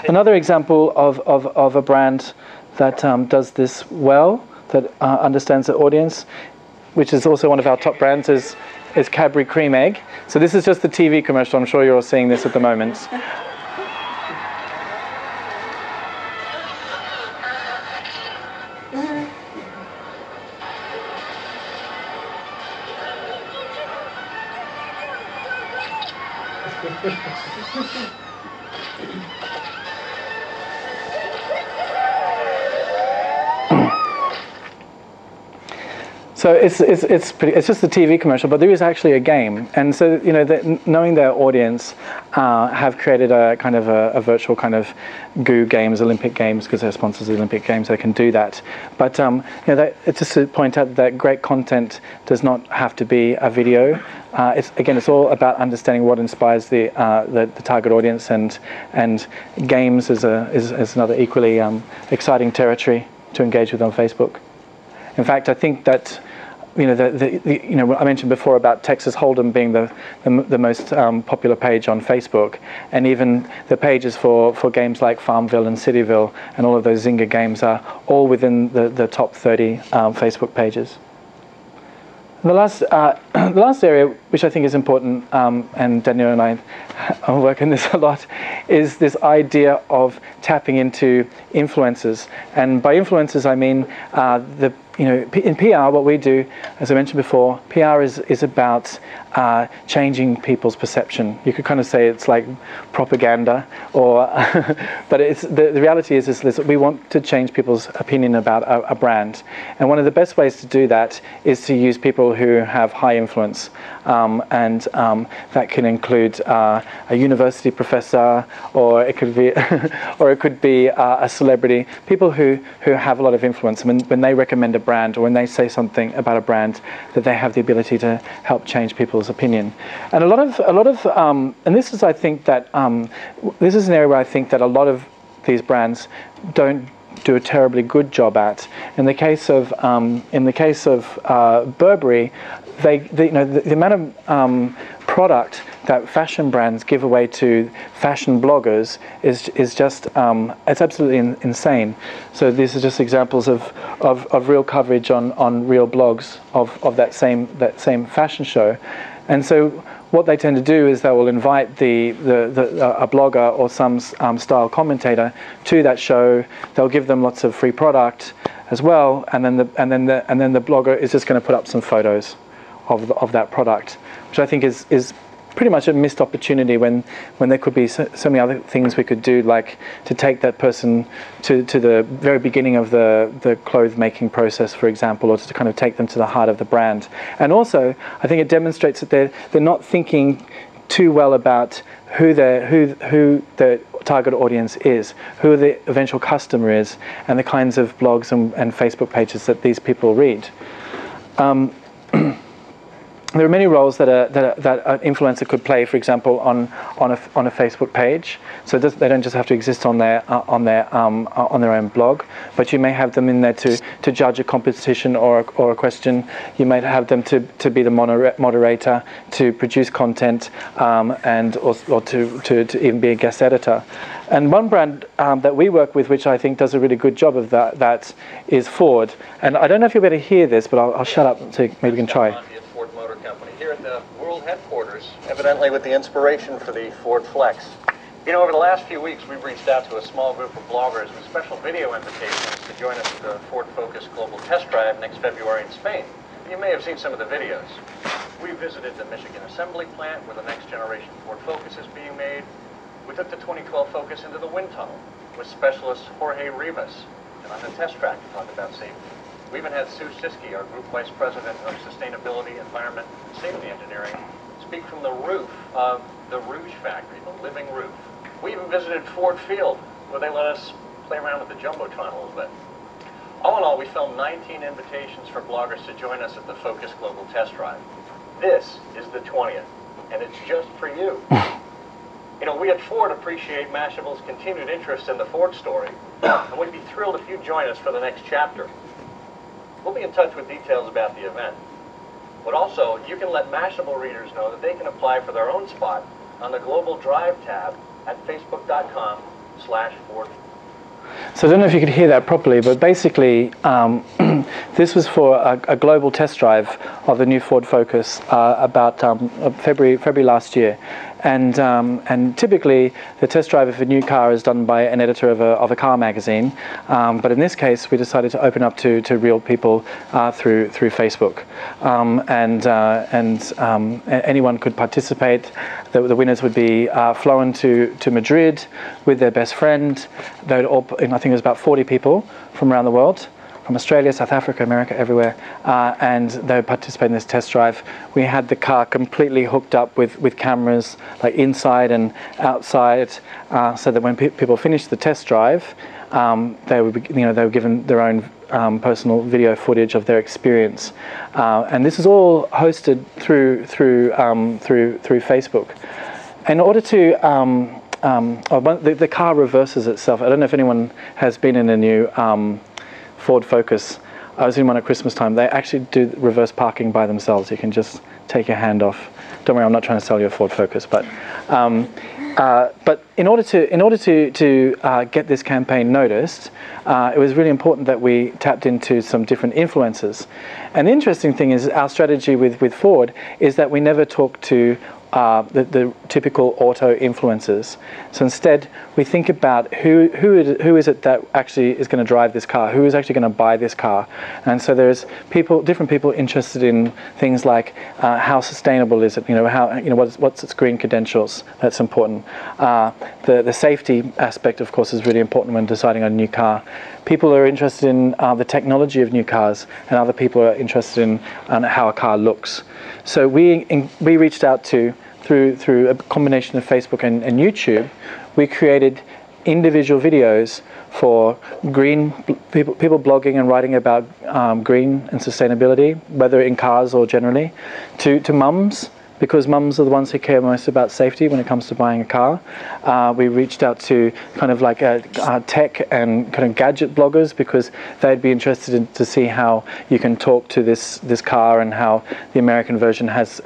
Another example of a brand that does this well, that understands the audience, which is also one of our top brands, is Cadbury Cream Egg. So this is just the TV commercial. I'm sure you're all seeing this at the moment. So it's just a TV commercial, but there is actually a game, and so knowing their audience, have created a kind of a virtual kind of GOO games, Olympic Games, because they're sponsors of the Olympic Games, they can do that. But it's just to point out that great content does not have to be a video. It's all about understanding what inspires the target audience, and games is another equally exciting territory to engage with on Facebook. In fact, I think that I mentioned before about Texas Hold'em being the most popular page on Facebook, and even the pages for games like Farmville and Cityville and all of those Zynga games are all within the top 30 Facebook pages. And the last area, which I think is important, and Daniel and I are working this a lot, is this idea of tapping into influencers. And by influencers, I mean in PR, what we do, as I mentioned before, PR is about changing people's perception. You could kind of say it's like propaganda, or but the reality is we want to change people's opinion about a brand. And one of the best ways to do that is to use people who have high influence, and that can include a university professor, or it could be a celebrity. People who have a lot of influence. When they recommend a brand, or when they say something about a brand, that they have the ability to help change people's opinion. And a lot of and this is, I think that this is an area where I think that a lot of these brands don't do a terribly good job at. In the case of Burberry, the amount of product that fashion brands give away to fashion bloggers is just it's absolutely insane. So these are just examples of real coverage on real blogs of that same fashion show. And so what they tend to do is they will invite a blogger or some style commentator to that show. They'll give them lots of free product as well, and then the blogger is just going to put up some photos of that product, which I think is pretty much a missed opportunity when there could be so many other things we could do, like to take that person to the very beginning of the clothes making process, for example, or to kind of take them to the heart of the brand. And also, I think it demonstrates that they're not thinking too well about who the target audience is, who the eventual customer is, and the kinds of blogs and Facebook pages that these people read. There are many roles that an influencer could play, for example, on a Facebook page. So they don't just have to exist on their own blog, but you may have them in there to judge a competition or a question. You might have them to be the moderator, to produce content, and or to even be a guest editor. And one brand that we work with, which I think does a really good job of that is Ford. And I don't know if you'll be able to hear this, but I'll shut up so maybe we can try. Here at the world headquarters, evidently with the inspiration for the Ford Flex. Over the last few weeks, we've reached out to a small group of bloggers with special video invitations to join us at the Ford Focus Global Test Drive next February in Spain. You may have seen some of the videos. We visited the Michigan assembly plant where the next generation Ford Focus is being made. We took the 2012 Focus into the wind tunnel with specialist Jorge Rivas, and on the test track to talk about safety. We even had Sue Siskey, our Group Vice President of Sustainability, Environment, and Safety Engineering, speak from the roof of the Rouge factory, the living roof. We even visited Ford Field, where they let us play around with the Jumbotron a little bit. All in all, we filmed 19 invitations for bloggers to join us at the Focus Global Test Drive. This is the 20th, and it's just for you. We at Ford appreciate Mashable's continued interest in the Ford story, and we'd be thrilled if you join us for the next chapter. We'll be in touch with details about the event. But also, you can let Mashable readers know that they can apply for their own spot on the Global Drive tab at facebook.com Ford. So I don't know if you could hear that properly, but basically this was for a global test drive of the new Ford Focus about February last year. And typically the test drive of a new car is done by an editor of a car magazine, but in this case we decided to open up to real people through Facebook, and anyone could participate. The winners would be flown to Madrid with their best friend. They'd all, I think it was about 40 people from around the world, from Australia, South Africa, America, everywhere, and they would participate in this test drive. We had the car completely hooked up with cameras, like inside and outside, so that when people finished the test drive, they were given their own personal video footage of their experience, and this is all hosted through Facebook. In order to the car reverses itself. I don't know if anyone has been in a new Ford Focus. I was in one at Christmas time. They actually do reverse parking by themselves. You can just take your hand off. Don't worry, I'm not trying to sell you a Ford Focus, but in order to get this campaign noticed, it was really important that we tapped into some different influencers. And the interesting thing is, our strategy with Ford is that we never talk to the typical auto influencers. So instead, we think about who is it that actually is going to drive this car, who is actually going to buy this car. And so there's different people interested in things like how sustainable is it, what's its green credentials. That's important. The safety aspect, of course, is really important when deciding on a new car. People are interested in the technology of new cars, and other people are interested in how a car looks. So we reached out through a combination of Facebook and YouTube. We created individual videos for people blogging and writing about green and sustainability, whether in cars or generally, to mums, because mums are the ones who care most about safety when it comes to buying a car. We reached out to kind of like tech and kind of gadget bloggers, because they'd be interested to see how you can talk to this car, and how the American version has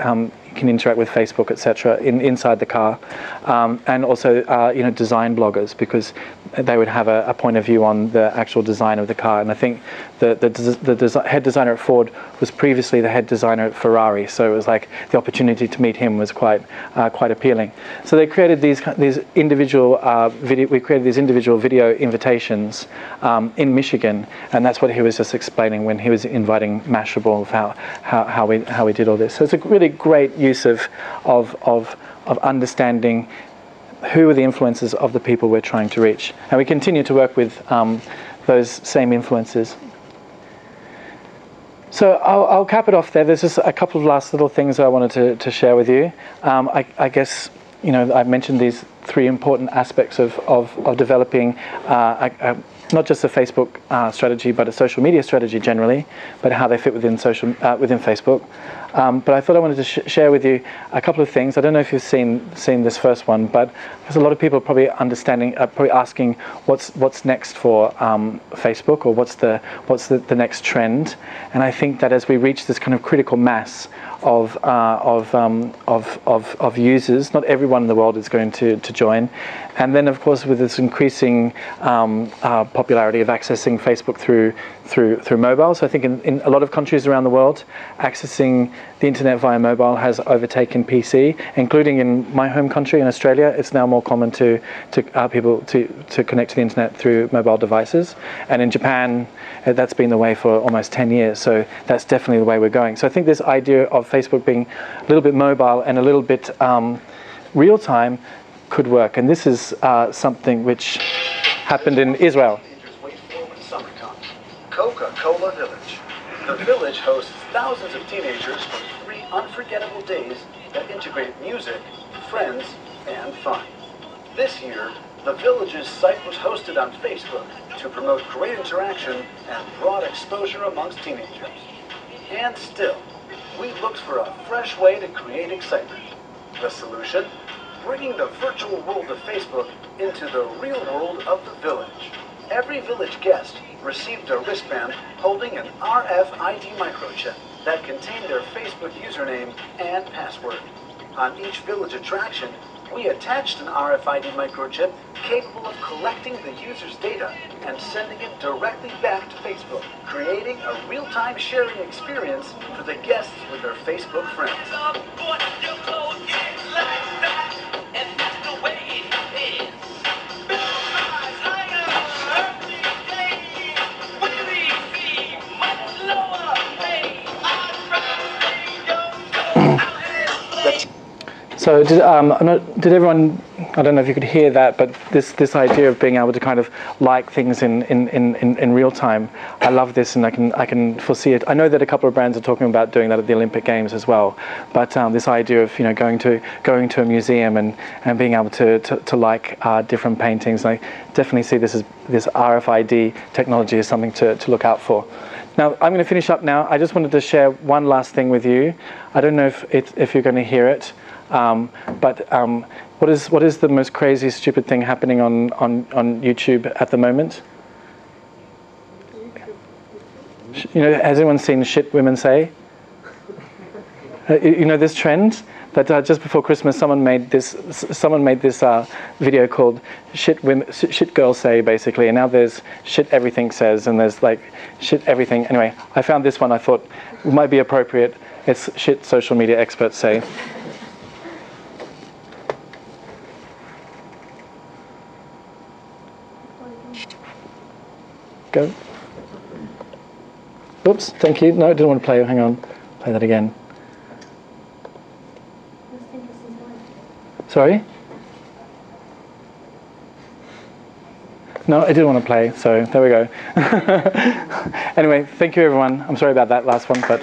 can interact with Facebook, etc. inside the car, and also design bloggers, because they would have a point of view on the actual design of the car. And I think the head designer at Ford was previously the head designer at Ferrari, so it was like the opportunity to meet him was quite appealing. So they created these individual video invitations in Michigan, and that's what he was just explaining when he was inviting Mashable of how we did all this. So it's a really great use of understanding who are the influences of the people we're trying to reach, and we continue to work with those same influences. So I'll cap it off there. There's just a couple of last little things I wanted to share with you. I guess I've mentioned these three important aspects of developing not just a Facebook strategy, but a social media strategy generally, but how they fit within Facebook. But I thought I wanted to share with you a couple of things. I don't know if you've seen this first one, but there's a lot of people probably asking what's next for Facebook, or what's the next trend. And I think that as we reach this kind of critical mass of users, not everyone in the world is going to join. And then, of course, with this increasing popularity of accessing Facebook through mobile. So I think in a lot of countries around the world, accessing the internet via mobile has overtaken PC, including in my home country in Australia. It's now more common to people to connect to the internet through mobile devices. And in Japan, that's been the way for almost 10 years. So that's definitely the way we're going. So I think this idea of Facebook being a little bit mobile and a little bit real-time could work. And this is something which happened in Israel. Coca-Cola Village. The village hosts thousands of teenagers for 3 unforgettable days that integrate music, friends, and fun. This year, the village's site was hosted on Facebook to promote great interaction and broad exposure amongst teenagers. And still, we looked for a fresh way to create excitement. The solution? Bringing the virtual world of Facebook into the real world of the village. Every village guest received a wristband holding an RFID microchip that contained their Facebook username and password. On each village attraction, We attached an RFID microchip capable of collecting the user's data and sending it directly back to Facebook, creating a real-time sharing experience for the guests with their Facebook friends. So did everyone, I don't know if you could hear that, but this idea of being able to kind of like things in real time, I love this, and I can foresee it. I know that a couple of brands are talking about doing that at the Olympic Games as well, but this idea of going to a museum and being able to like different paintings, I definitely see this RFID technology as something to look out for. Now I'm going to finish up now. I just wanted to share one last thing with you. I don't know if you're going to hear it. But what is the most crazy, stupid thing happening on YouTube at the moment? Has anyone seen shit women say? This trend that just before Christmas someone made this video called shit girls say, basically, and now there's shit everything says, and there's like shit everything. Anyway, I found this one I thought might be appropriate. It's shit social media experts say. Go. Oops, thank you. No, I didn't want to play. Hang on. Play that again. Sorry? No, I didn't want to play, so there we go. Anyway, thank you everyone. I'm sorry about that last one, but...